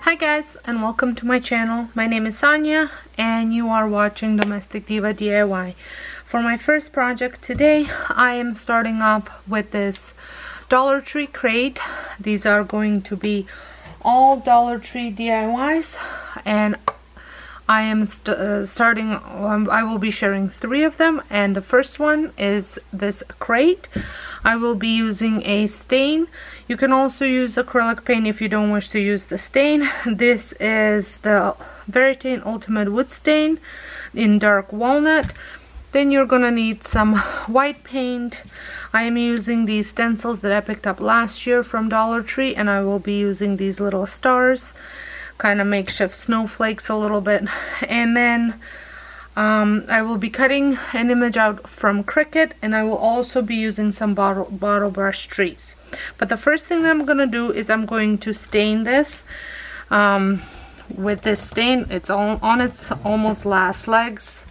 Hi guys, and welcome to my channel. My name is Sonia and you are watching Domestic Diva DIY. For my first project today, I am starting up with this Dollar Tree crate. These are going to be all Dollar Tree DIYs, and I am I will be sharing 3 of them, and the first one is this crate. I will be using a stain. You can also use acrylic paint if you don't wish to use the stain. This is the Varathane Ultimate Wood Stain in dark walnut. Then you're gonna need some white paint. I am using these stencils that I picked up last year from Dollar Tree, and I will be using these little stars, kind of makeshift snowflakes a little bit. And then I will be cutting an image out from Cricut, and I will also be using some bottle brush trees. But the first thing that I'm gonna do is I'm going to stain this with this stain. It's all on its almost last legs,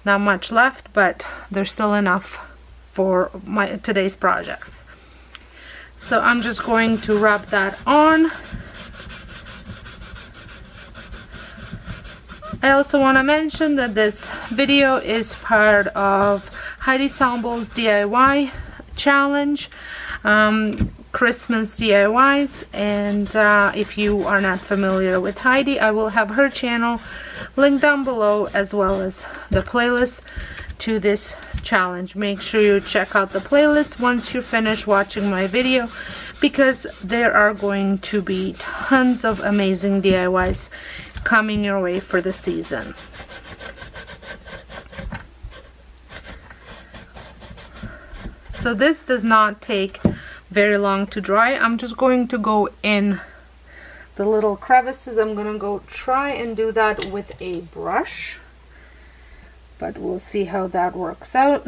not much left, but there's still enough for today's projects. So I'm just going to rub that on. I also want to mention that this video is part of Heidi Sonboul's DIY challenge, Christmas DIYs, and if you are not familiar with Heidi, I will have her channel linked down below, as well as the playlist to this challenge. Make sure you check out the playlist once you finish watching my video, because there are going to be tons of amazing DIYs coming your way for the season. So this does not take very long to dry. I'm just going to go in the little crevices. I'm gonna go try and do that with a brush, but we'll see how that works out,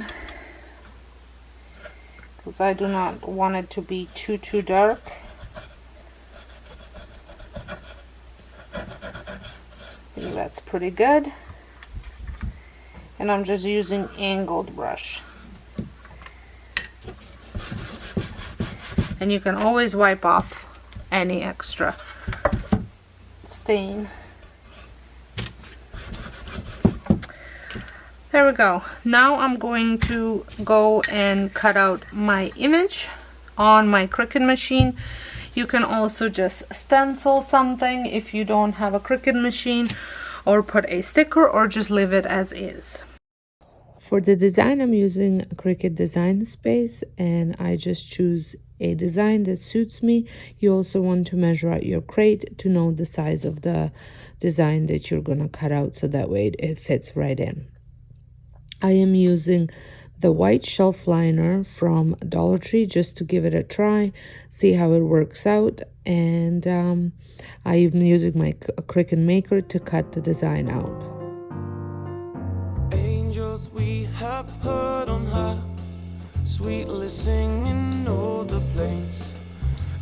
because I do not want it to be too dark. I think that's pretty good, and I'm just using angled brush, and you can always wipe off any extra stain. There we go. Now I'm going to go and cut out my image on my Cricut machine. You can also just stencil something if you don't have a Cricut machine, or put a sticker, or just leave it as is. For the design, I'm using Cricut Design Space, and I just choose a design that suits me. You also want to measure out your crate to know the size of the design that you're gonna cut out, so that way it fits right in. I am using the white shelf liner from Dollar Tree just to give it a try, see how it works out, and I'm using my Cricut Maker to cut the design out. Angels we have heard on high, sweetly singing o'er the plains,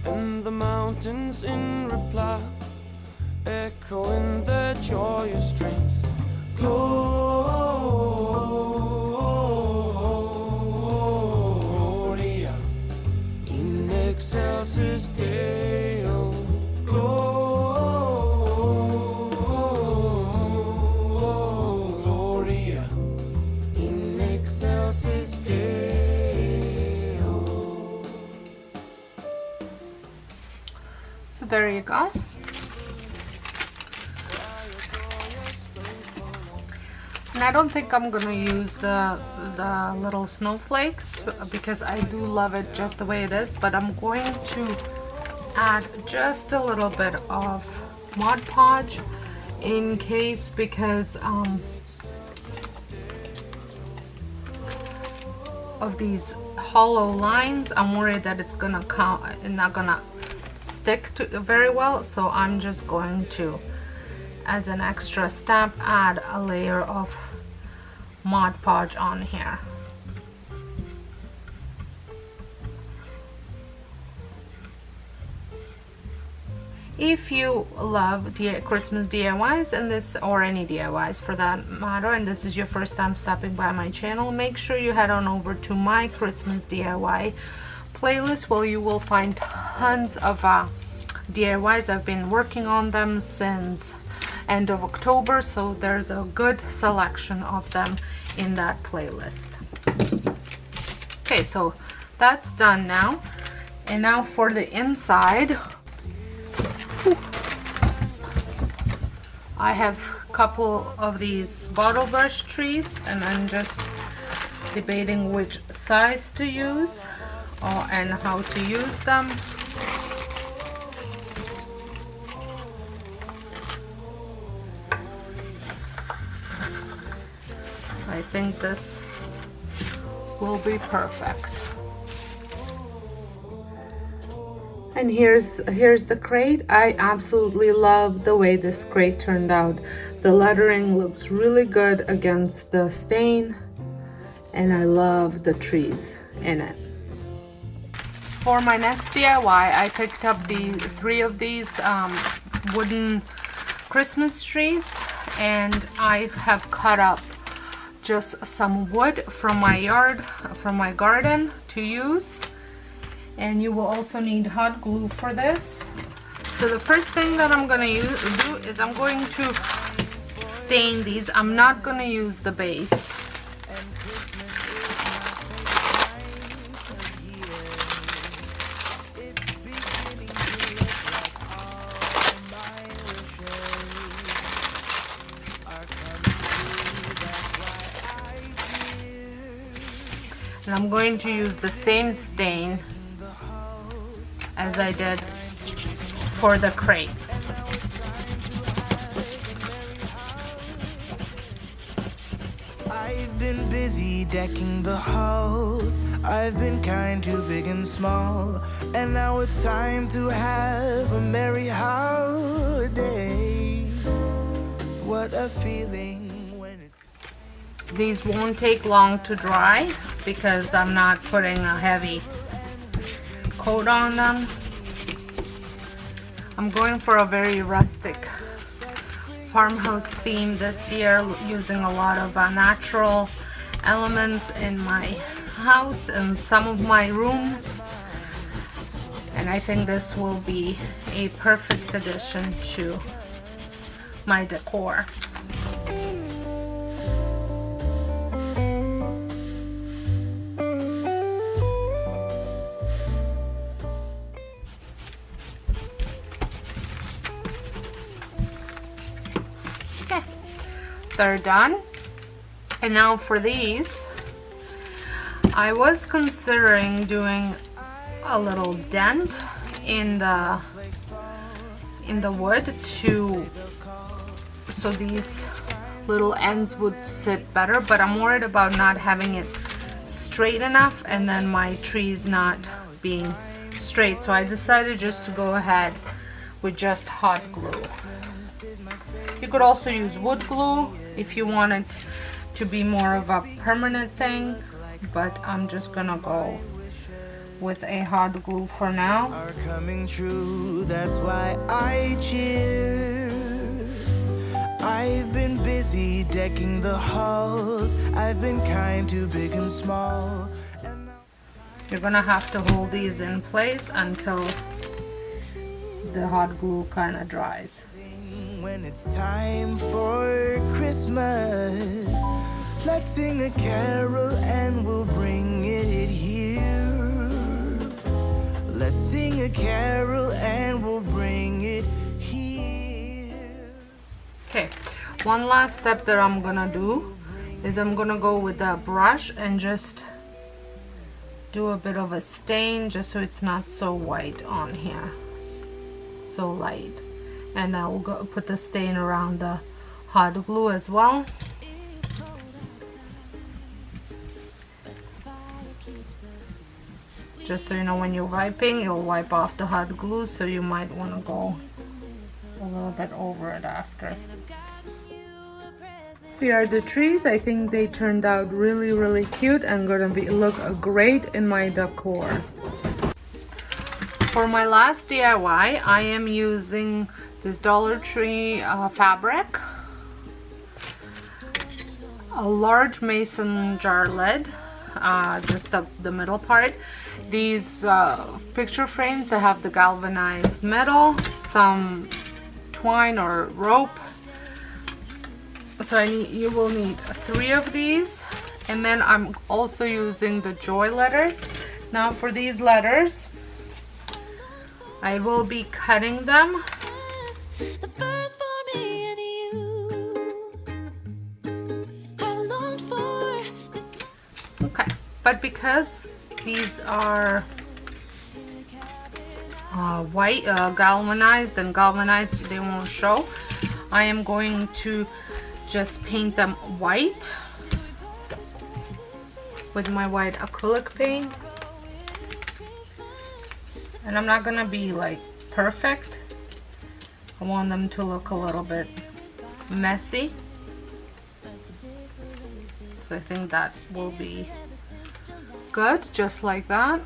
and the mountains in reply, echoing their joyous strains. Gloria in excelsis Deo, Gloria in excelsis Deo. So there you go. And I don't think I'm gonna use the little snowflakes, because I do love it just the way it is, but I'm going to add just a little bit of Mod Podge in case, because of these hollow lines. I'm worried that it's gonna not gonna stick to very well, so I'm just going to, as an extra step, add a layer of Mod Podge on here. If you love Christmas DIYs, and this, or any DIYs for that matter, and this is your first time stopping by my channel, make sure you head on over to my Christmas DIY playlist, where you will find tons of DIYs. I've been working on them since end of October, so there's a good selection of them in that playlist. Okay, so that's done now. And now for the inside, I have a couple of these bottle brush trees, and I'm just debating which size to use and how to use them. I think this will be perfect. And here's the crate. I absolutely love the way this crate turned out. The lettering looks really good against the stain, and I love the trees in it. For my next DIY, I picked up the 3 of these wooden Christmas trees, and I have cut up just some wood from my yard, from my garden to use. And you will also need hot glue for this. So the first thing that I'm gonna do is I'm going to stain these. I'm not gonna use the base. And I'm going to use the same stain as I did for the crate. I've been busy decking the halls. I've been kind to big and small, and now it's time to have a merry holiday. What a feeling when it's... These won't take long to dry because I'm not putting a heavy coat on them. I'm going for a very rustic farmhouse theme this year, using a lot of natural elements in my house and some of my rooms, and I think this will be a perfect addition to my decor. They're done. And now for these, I was considering doing a little dent in the wood so these little ends would sit better, but I'm worried about not having it straight enough and then my trees not being straight, so I decided just to go ahead with just hot glue. You could also use wood glue if you want it to be more of a permanent thing, but I'm just gonna go with a hot glue for now. Are coming true, that's why I cheer. I've been busy decking the halls. I've been kind to big and small. You're gonna have to hold these in place until the hot glue kind of dries. When it's time for Christmas, let's sing a carol and we'll bring it here. Let's sing a carol and we'll bring it here. Okay, one last step that I'm gonna do is I'm gonna go with the brush and just do a bit of a stain just so it's not so white on here, so light. And I'll go put the stain around the hot glue as well. Just so you know, when you're wiping, you'll wipe off the hot glue, so you might want to go a little bit over it after. Here are the trees. I think they turned out really cute and gonna look great in my decor. For my last DIY, I am using this Dollar Tree fabric, a large mason jar lid, just the middle part, these picture frames that have the galvanized metal, some twine or rope. So you will need 3 of these, and then I'm also using the joy letters. Now for these letters, I will be cutting them. Okay, but because these are white, galvanized, and galvanized they won't show, I am going to just paint them white with my white acrylic paint. And I'm not gonna be like perfect. I want them to look a little bit messy. So I think that will be good, just like that.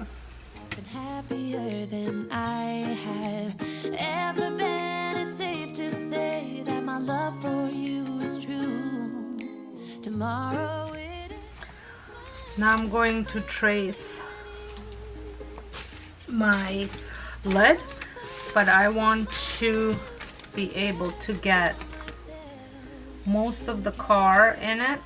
Happier than I have ever been. It's safe to say that my love for you is true. Tomorrow now I'm going to trace my lid, but I want to be able to get most of the car in it.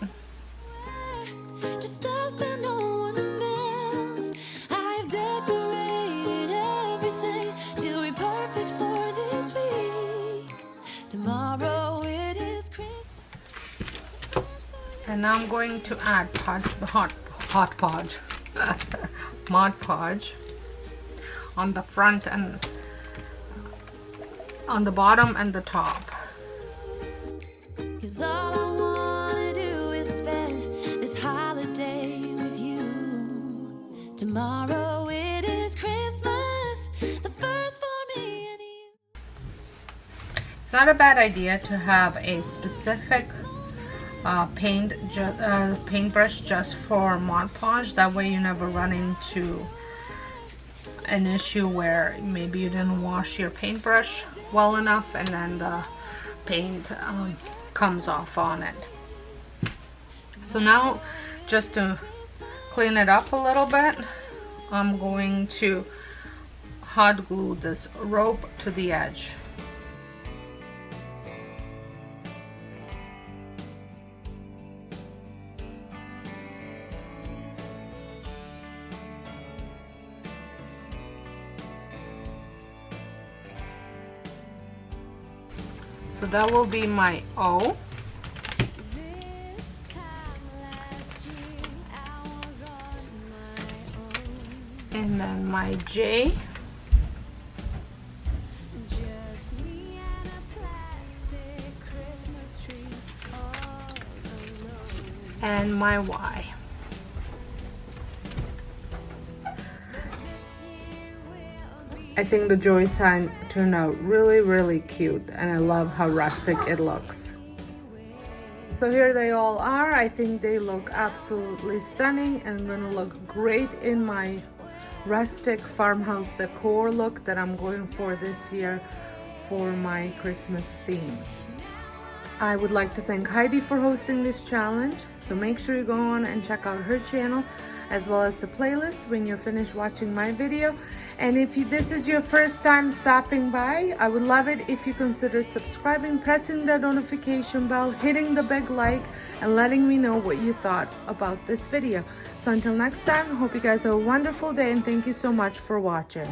Just us and no one else. I've decorated everything till we're perfect for this week. Tomorrow it is Christmas. And now I'm going to add hot podge, Mod Podge on the front and on the bottom and the top. 'Cause all I wanna do is spend this holiday with you. Tomorrow it is Christmas, the first for me and you. It's not a bad idea to have a specific paintbrush just for Mod Podge. That way you never run into an issue where maybe you didn't wash your paintbrush well enough and then the paint comes off on it. So now, just to clean it up a little bit, I'm going to hot glue this rope to the edge. So that will be my O. And then my J. And my Y. I think the joy sign turned out really cute, and I love how rustic it looks. So here they all are. I think they look absolutely stunning and gonna look great in my rustic farmhouse decor look that I'm going for this year for my Christmas theme. I would like to thank Heidi for hosting this challenge, so make sure you go on and check out her channel as well as the playlist when you're finished watching my video. And if this is your first time stopping by, I would love it if you considered subscribing, pressing the notification bell, hitting the big like, and letting me know what you thought about this video. So until next time, hope you guys have a wonderful day, and thank you so much for watching.